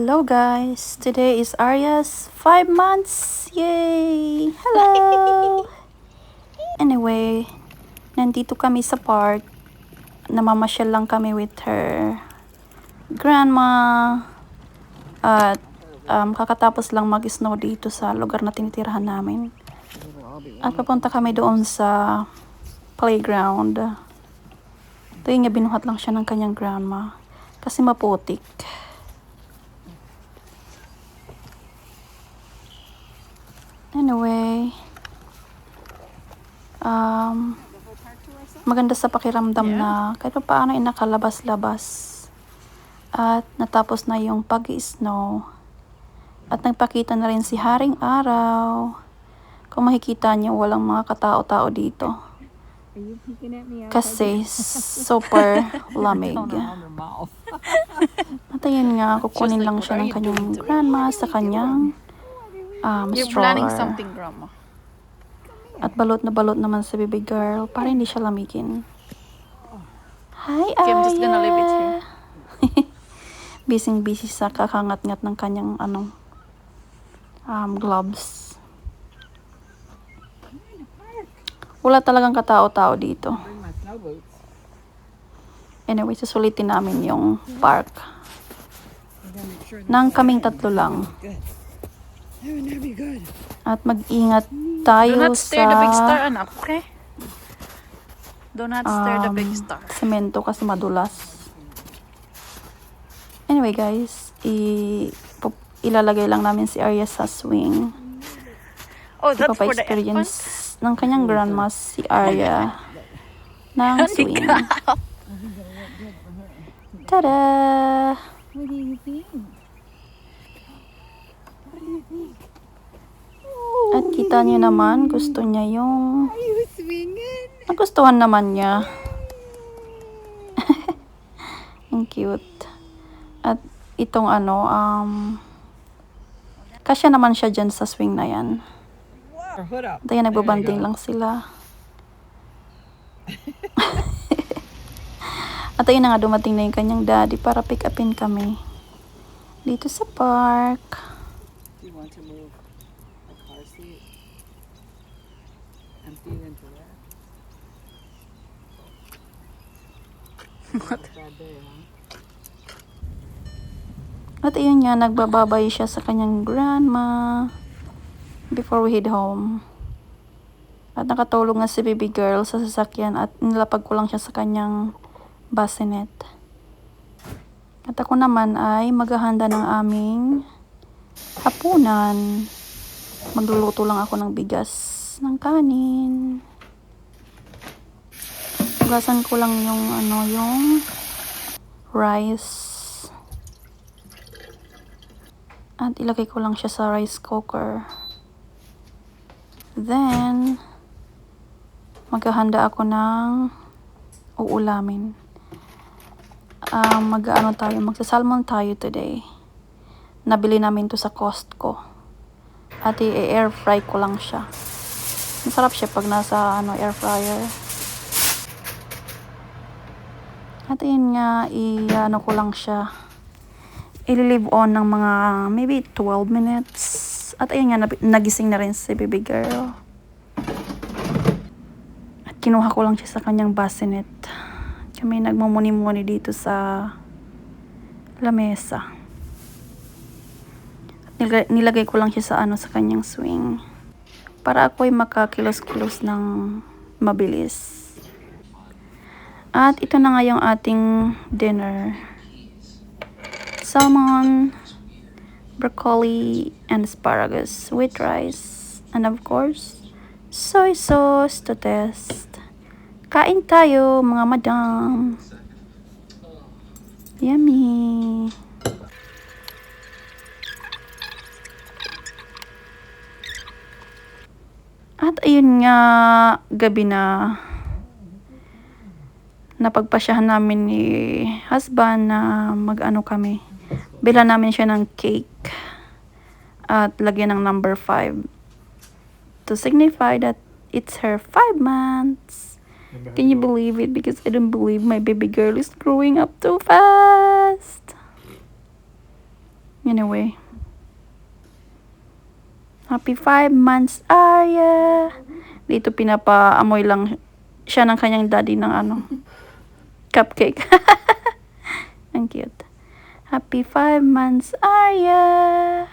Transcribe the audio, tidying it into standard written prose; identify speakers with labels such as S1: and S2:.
S1: Hello guys! Today is Arya's 5 months! Yay! Hello! Anyway, nandito kami sa park. Namamasyal lang kami with her grandma. At kakatapos lang mag-snow dito sa lugar na tinitirahan namin. At papunta kami doon sa playground. Ito yung binuhat lang siya ng kanyang grandma. Kasi maputik. Anyway, maganda sa pakiramdam na kahit paano ay nakalabas-labas. At natapos na yung pag-snow. At nagpakita na rin si Haring Araw. Kung makikita niyo, walang mga katao-tao dito. Kasi super lamig. At ayun nga, kukunin lang siya ng kanyang grandma sa kanyang
S2: You're
S1: stroller.
S2: planning something, Grandma.
S1: At balot na balot naman sa baby girl para hindi siya lamigin. Hi,
S2: Okay, I'm just gonna leave it here.
S1: Busy sa kakangat-ngat ng kanyang gloves. Wala talagang katao-tao dito. Anyway, susulitin namin yung park. Nang kaming tatlo lang. At mag-ingat tayo
S2: Do not stare the big star,
S1: sa
S2: anak, okay? Do not stare the big star.
S1: semento kasi madulas. Anyway guys, ilalagay lang namin si Arya sa swing.
S2: Oh, that's for the
S1: Ipapa-experience
S2: elephant?
S1: ng kanyang grandma si Arya ng swing. Tada!
S3: What do you think?
S1: At kita niyo naman, gusto niya yung
S3: Are you swinging?
S1: nagustuhan naman niya. Ang cute. At itong kasya naman siya dyan sa swing na yan. At ayan, nagbabanding lang sila. At ayun na nga, dumating na yung kanyang daddy para pick upin kami. Dito sa park.
S4: Do you want to move a car seat and feed into that? What? Bad day, huh?
S1: At ayun nga, nagbababay siya sa kanyang grandma before we head home. At nakatulog nga si baby girl sa sasakyan at nilapag ko lang siya sa kanyang bassinet. At ako naman ay maghahanda ng aming hapunan. Magluluto lang ako ng bigas ng kanin. Hugasan ko lang yung yung rice. At ilagay ko lang siya sa rice cooker. Then, maghahanda ako ng uulamin. Magsasalmon tayo today. Nabili namin to sa Costco. At i-air fry ko lang siya. Masarap siya pag nasa air fryer. At yun nga, ko lang siya. I-leave on ng mga maybe 12 minutes. At ayun nga, nagising na rin si baby girl. At kinuha ko lang siya sa kanyang bassinet. Kami nagmumuni-muni dito sa lamesa. At nilagay ko lang siya sa kanyang swing. Para ako ay makakilos-kilos ng mabilis. At ito na nga yung ating dinner. Salmon, broccoli, and asparagus with rice. And of course, soy sauce to test. Kain tayo, mga madam. Yummy. At ayun nga, gabi na. Napagpasyahan namin ni husband na kami. Bila namin siya ng cake at lagyan ng number 5 to signify that it's her 5 months. Can you believe it? Because I don't believe my baby girl is growing up too fast. Anyway. Happy 5 months, Arya. Dito pinapaamoy lang siya ng kanyang daddy ng cupcake. Ang cute. Happy 5 months, Arya.